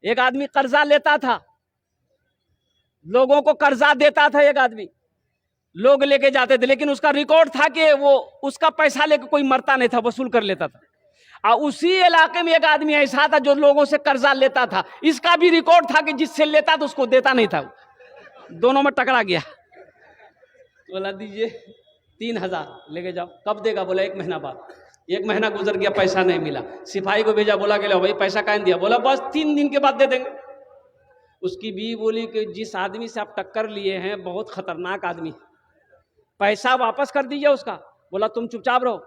ایک آدمی قرضہ لیتا تھا، لوگوں کو قرضہ دیتا تھا ایک آدمی، لوگ لے کے جاتے تھے، لیکن اس کا ریکارڈ تھا کہ وہ اس کا پیسہ لے کے کوئی مرتا نہیں تھا، وصول کر لیتا تھا۔ اور اسی علاقے میں ایک آدمی ایسا تھا جو لوگوں سے قرضہ لیتا تھا، اس کا بھی ریکارڈ تھا کہ جس سے لیتا تو اس کو دیتا نہیں تھا، دونوں میں ٹکرا گیا۔ بولا دیجئے 3000 لے کے جاؤ۔ کب دے گا؟ بولا 1 مہینہ بعد۔ 1 مہینہ گزر گیا، پیسہ نہیں ملا، سپاہی کو بھیجا، بولا کہ لو بھائی پیسہ کہاں دیا؟ بولا بس 3 دن کے بعد دے دیں گے۔ اس کی بیوی بولی کہ جس آدمی سے آپ ٹکر لیے ہیں بہت خطرناک آدمی، پیسہ واپس کر دیجیے اس کا۔ بولا تم چپ چاپ رہو،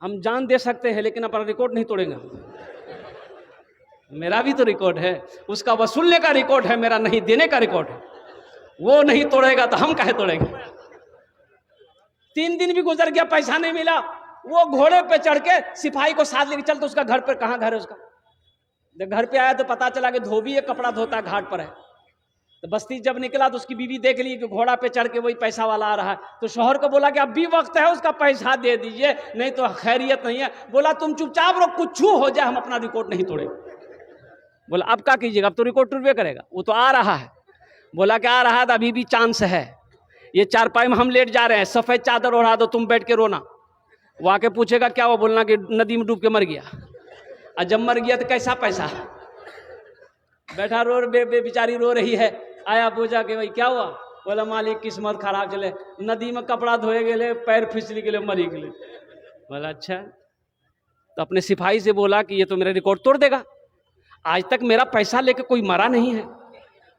ہم جان دے سکتے ہیں لیکن اپنا ریکارڈ نہیں توڑیں گے، میرا بھی تو ریکارڈ ہے، اس کا وصولنے کا ریکارڈ ہے، میرا نہیں دینے کا ریکارڈ ہے، وہ نہیں توڑے گا تو ہم کہے توڑیں گے۔ 3 دن بھی گزر گیا، پیسہ نہیں ملا، وہ گھوڑے پہ چڑھ کے سپاہی کو ساتھ لے کے چل، تو اس کا گھر پر، کہاں گھر ہے اس کا؟ جب گھر پہ آیا تو پتا چلا کہ دھوبی ہے، کپڑا دھوتا گھاٹ پر ہے۔ تو بستی جب نکلا تو اس کی بیوی دیکھ لی کہ گھوڑا پہ چڑھ کے وہی پیسہ والا آ رہا ہے، تو شوہر کو بولا کہ اب بھی وقت ہے، اس کا پیسہ دے دیجئے نہیں تو خیریت نہیں ہے۔ بولا تم چپ چاپ رہو، کچھ ہو جائے ہم اپنا ریکارڈ نہیں توڑیں۔ بولا اب کیا کیجیے گا؟ اب تو ریکارڈ ٹوٹبے کرے گا، وہ تو آ رہا ہے۔ بولا کہ آ رہا ہے تو ابھی بھی چانس ہے، یہ چارپائی میں ہم لیٹ جا رہے ہیں، سفید چادر اوڑھا دو، تم بیٹھ کے رونا۔ وہ آ کے پوچھے گا کیا؟ وہ بولنا کہ ندی میں ڈوب کے مر گیا، اور جب مر گیا تو کیسا پیسہ؟ بیٹھا رو، بیچاری رو رہی ہے، آیا پوچھا کہ بھائی کیا ہوا؟ بولا مالک قسمت خراب چلے، ندی میں کپڑا دھوئے گلے، پیر پھسلی گلے، مری گلے۔ بولا اچھا، تو اپنے سپاہی سے بولا کہ یہ تو میرا ریکارڈ توڑ دے گا، آج تک میرا پیسہ لے کے کوئی مرا نہیں ہے،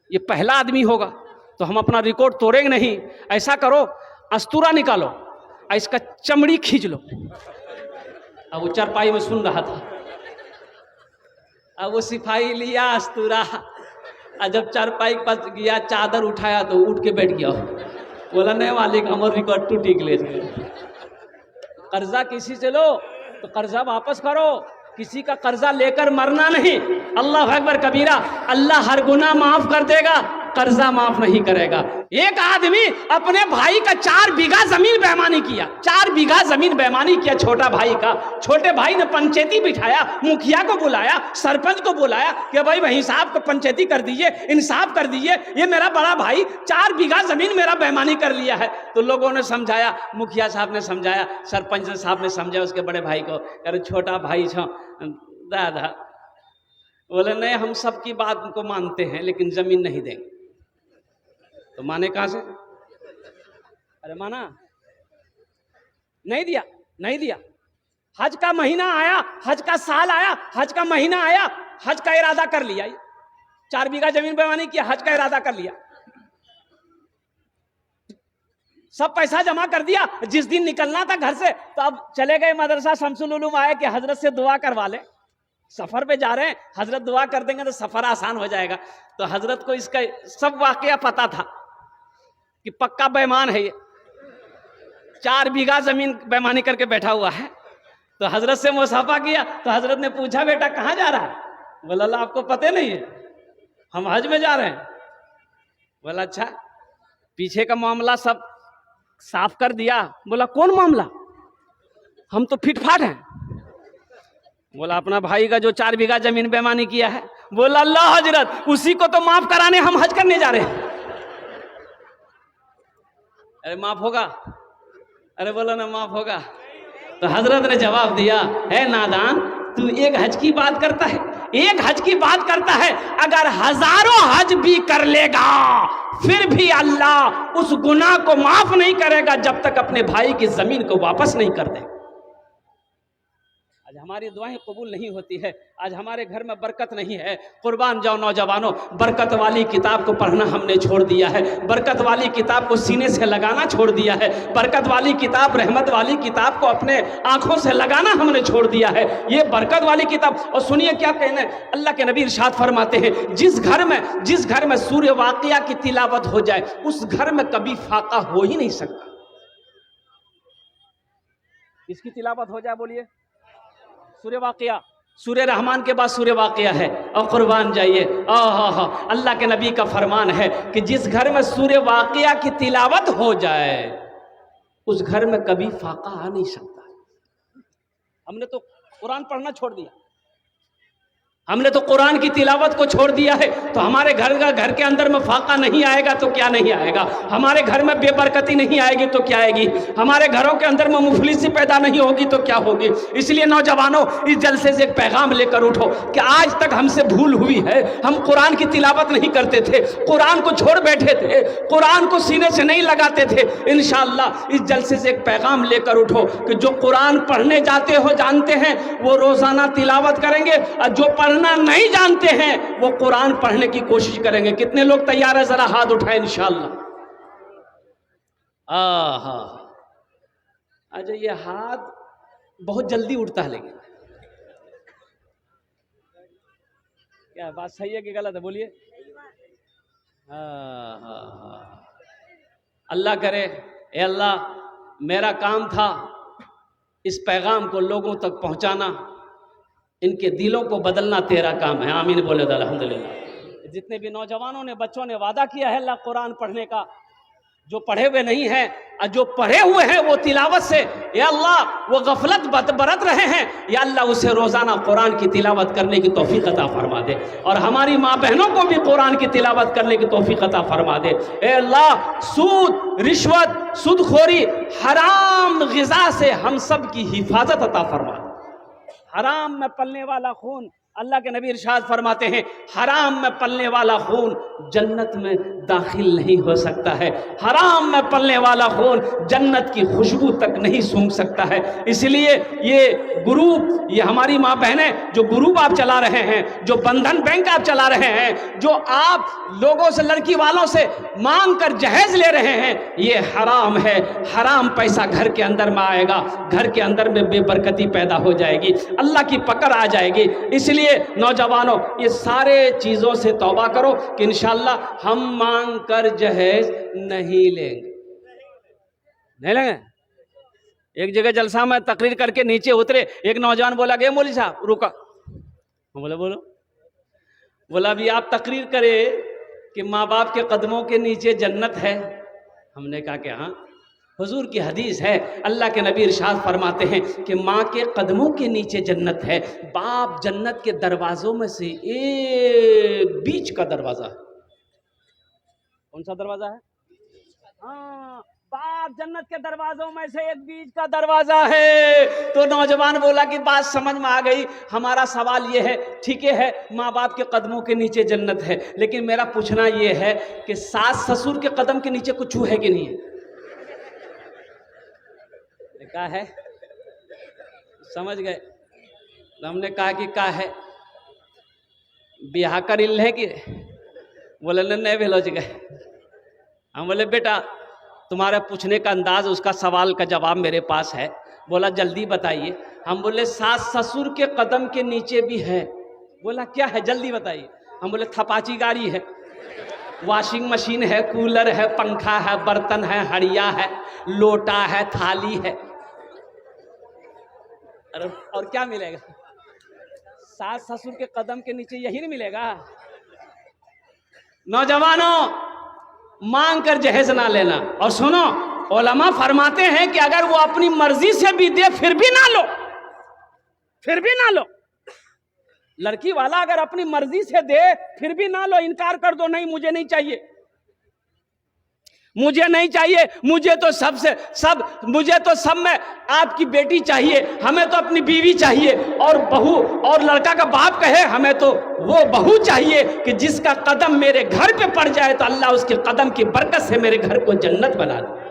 یہ پہلا آدمی ہوگا، تو ہم اپنا ریکارڈ توڑیں گے نہیں۔ ایسا کرو، استورا نکالو اور اس کا چمڑی کھینچ لو۔ اب وہ چارپائی میں سن رہا تھا، اب وہ سپاہی لیا استورا، اور جب چارپائی کے پاس گیا، چادر اٹھایا تو اٹھ کے بیٹھ گیا۔ بولا نہیں مالک ہمارا ریکارڈ ٹوٹی گلے۔ قرضہ کسی سے لو تو قرضہ واپس کرو، کسی کا قرضہ لے کر مرنا نہیں۔ اللہ اکبر کبیرہ، اللہ ہر گناہ معاف کر دے گا، قرضہ معاف نہیں کرے گا۔ ایک آدمی اپنے بھائی کا 4 بیگھہ زمین بیمانی کیا، 4 بیگھہ زمین بیمانی کیا چھوٹا بھائی کا۔ چھوٹے بھائی نے پنچیتی بٹھایا، مکھیا کو بلایا، سرپنچ کو بلایا کہ بھائی وہیں صاحب کو پنچیتی کر دیجئے، انصاف کر دیجئے، یہ میرا بڑا بھائی 4 بیگھہ زمین میرا بیمانی کر لیا ہے۔ تو لوگوں نے سمجھایا، مکھیا صاحب نے سمجھایا، سرپنچ صاحب نے سمجھایا اس کے بڑے بھائی کو، کہ چھوٹا بھائی چھو دادا۔ بولے نہیں ہم سب کی بات کو مانتے ہیں لیکن زمین نہیں دیں گے۔ تو مانے کہاں سے؟ ارے مانا نہیں دیا، نہیں دیا۔ حج کا مہینہ آیا، حج کا سال آیا، حج کا مہینہ آیا، حج کا ارادہ کر لیا، 4 بیگھہ زمین بیمانی کیا، حج کا ارادہ کر لیا، سب پیسہ جمع کر دیا۔ جس دن نکلنا تھا گھر سے تو اب چلے گئے مدرسہ شمس العلوم، آئے کہ حضرت سے دعا کروا لیں، سفر پہ جا رہے ہیں، حضرت دعا کر دیں گے تو سفر آسان ہو جائے گا۔ تو حضرت کو اس کا سب واقعہ پتا تھا کہ پکا بیمان ہے، یہ 4 بیگھہ زمین بیمانی کر کے بیٹھا ہوا ہے۔ تو حضرت سے مصافحہ کیا تو حضرت نے پوچھا بیٹا کہاں جا رہا ہے؟ بولا اللہ آپ کو پتہ نہیں ہے، ہم حج میں جا رہے ہیں۔ بولا اچھا، پیچھے کا معاملہ سب صاف کر دیا؟ بولا کون معاملہ؟ ہم تو فٹ فاٹ ہیں۔ بولا اپنا بھائی کا جو 4 بیگھہ زمین بیمانی کیا ہے۔ بولا اللہ حضرت اسی کو تو معاف کرانے ہم حج کرنے جا رہے ہیں۔ ارے معاف ہوگا؟ ارے بولا نا معاف ہوگا۔ تو حضرت نے جواب دیا، اے نادان تو ایک حج کی بات کرتا ہے، ایک حج کی بات کرتا ہے، اگر ہزاروں حج بھی کر لے گا پھر بھی اللہ اس گناہ کو معاف نہیں کرے گا جب تک اپنے بھائی کی زمین کو واپس نہیں کر دے۔ آج ہماری دعائیں قبول نہیں ہوتی ہے، آج ہمارے گھر میں برکت نہیں ہے۔ قربان جاؤ نوجوانوں، برکت والی کتاب کو پڑھنا ہم نے چھوڑ دیا ہے، برکت والی کتاب کو سینے سے لگانا چھوڑ دیا ہے، برکت والی کتاب، رحمت والی کتاب کو اپنے آنکھوں سے لگانا ہم نے چھوڑ دیا ہے۔ یہ برکت والی کتاب، اور سنیے کیا کہنا ہے، اللہ کے نبی ارشاد فرماتے ہیں جس گھر میں سورہ واقعہ کی تلاوت ہو جائے اس گھر میں کبھی فاقہ ہو ہی نہیں سکتا۔ اس کی تلاوت ہو جائے، بولیے سورہ واقعہ، سورہ رحمان کے بعد سورہ واقعہ ہے، اور قربان جائیے اللہ کے نبی کا فرمان ہے کہ جس گھر میں سورہ واقعہ کی تلاوت ہو جائے اس گھر میں کبھی فاقہ آ نہیں سکتا۔ ہم نے تو قرآن پڑھنا چھوڑ دیا، ہم نے تو قرآن کی تلاوت کو چھوڑ دیا ہے، تو ہمارے گھر کے اندر میں فاقہ نہیں آئے گا تو کیا نہیں آئے گا، ہمارے گھر میں بے برکتی نہیں آئے گی تو کیا آئے گی، ہمارے گھروں کے اندر میں مفلسی پیدا نہیں ہوگی تو کیا ہوگی۔ اس لیے نوجوانوں، اس جلسے سے ایک پیغام لے کر اٹھو کہ آج تک ہم سے بھول ہوئی ہے، ہم قرآن کی تلاوت نہیں کرتے تھے، قرآن کو چھوڑ بیٹھے تھے، قرآن کو سینے سے نہیں لگاتے تھے۔ انشاءاللہ اس جلسے سے ایک پیغام لے کر اٹھو کہ جو قرآن پڑھنے جاتے ہو جانتے ہیں وہ روزانہ تلاوت کریں گے، اور جو پڑھنا نہیں جانتے ہیں وہ قرآن پڑھنے کی کوشش کریں گے۔ کتنے لوگ تیار ہیں؟ ذرا ہاتھ اٹھائیں انشاءاللہ۔ اچھا، یہ ہاتھ بہت جلدی اٹھتا ہے، لیکن کیا بات صحیح ہے کہ غلط ہے؟ بولیے۔ اللہ کرے، اے اللہ، میرا کام تھا اس پیغام کو لوگوں تک پہنچانا، ان کے دلوں کو بدلنا تیرا کام ہے۔ آمین بولے تو الحمدللہ۔ جتنے بھی نوجوانوں نے، بچوں نے وعدہ کیا ہے اللہ قرآن پڑھنے کا، جو پڑھے ہوئے نہیں ہیں اور جو پڑھے ہوئے ہیں وہ تلاوت سے، یا اللہ وہ غفلت برت رہے ہیں، یا اللہ اسے روزانہ قرآن کی تلاوت کرنے کی توفیق عطا فرما دے، اور ہماری ماں بہنوں کو بھی قرآن کی تلاوت کرنے کی توفیق عطا فرما دے۔ اے اللہ، سود، رشوت، سود خوری، حرام غذا سے ہم سب کی حفاظت عطا فرما دے۔ حرام میں پلنے والا خون، اللہ کے نبی ارشاد فرماتے ہیں، حرام میں پلنے والا خون جنت میں داخل نہیں ہو سکتا ہے، حرام میں پلنے والا خون جنت کی خوشبو تک نہیں سونگھ سکتا ہے۔ اس لیے یہ گروپ، یہ ہماری ماں بہنیں جو گروپ آپ چلا رہے ہیں، جو بندھن بینک آپ چلا رہے ہیں، جو آپ لوگوں سے، لڑکی والوں سے مانگ کر جہیز لے رہے ہیں، یہ حرام ہے۔ حرام پیسہ گھر کے اندر میں آئے گا، گھر کے اندر میں بے برکتی پیدا ہو جائے گی، اللہ کی پکڑ آ جائے گی۔ اس لیے نوجوانوں، یہ سارے چیزوں سے توبہ کرو کہ انشاءاللہ ہم مانگ کر جہیز نہیں لیں گے، نہیں لیں گے۔ ایک جگہ جلسہ میں تقریر کر کے نیچے اترے، ایک نوجوان بولا کہ مولوی صاحب رکا، بولا بولو، بولا ابھی آپ تقریر کرے کہ ماں باپ کے قدموں کے نیچے جنت ہے۔ ہم نے کہا کہ ہاں، حضور کی حدیث ہے، اللہ کے نبی ارشاد فرماتے ہیں کہ ماں کے قدموں کے نیچے جنت ہے۔ باپ جنت کے دروازوں میں سے ایک بیچ کا دروازہ ہے۔ کون سا دروازہ ہے؟ ہاں، باپ جنت کے دروازوں میں سے ایک بیچ کا دروازہ ہے۔ تو نوجوان بولا کہ بات سمجھ میں آ گئی، ہمارا سوال یہ ہے، ٹھیک ہے ماں باپ کے قدموں کے نیچے جنت ہے، لیکن میرا پوچھنا یہ ہے کہ ساس سسر کے قدم کے نیچے کچھ ہے کہ نہیں ہے؟ کہا ہے، سمجھ گئے؟ ہم نے کہا کہ کہا ہے بیاہ کر ہے کہ بولے نہیں بھیلوچ گئے۔ ہم بولے بیٹا تمہارے پوچھنے کا انداز، اس کا سوال کا جواب میرے پاس ہے۔ بولا جلدی بتائیے۔ ہم بولے ساس سسر کے قدم کے نیچے بھی ہے۔ بولا کیا ہے جلدی بتائیے۔ ہم بولے تھپاچی گاڑی ہے، واشنگ مشین ہے، کولر ہے، پنکھا ہے، برتن ہے، ہڑیا ہے، لوٹا ہے، تھالی ہے، اور کیا ملے گا؟ ساس سسر کے قدم کے نیچے یہی نہیں ملے گا؟ نوجوانوں، مانگ کر جہیز نہ لینا۔ اور سنو، علماء فرماتے ہیں کہ اگر وہ اپنی مرضی سے بھی دے پھر بھی نہ لو، پھر بھی نہ لو۔ لڑکی والا اگر اپنی مرضی سے دے پھر بھی نہ لو، انکار کر دو، نہیں مجھے نہیں چاہیے، مجھے نہیں چاہیے، مجھے تو سب میں آپ کی بیٹی چاہیے، ہمیں تو اپنی بیوی چاہیے، اور بہو، اور لڑکا کا باپ کہے ہمیں تو وہ بہو چاہیے کہ جس کا قدم میرے گھر پہ پڑ جائے تو اللہ اس کے قدم کی برکت سے میرے گھر کو جنت بنا دے۔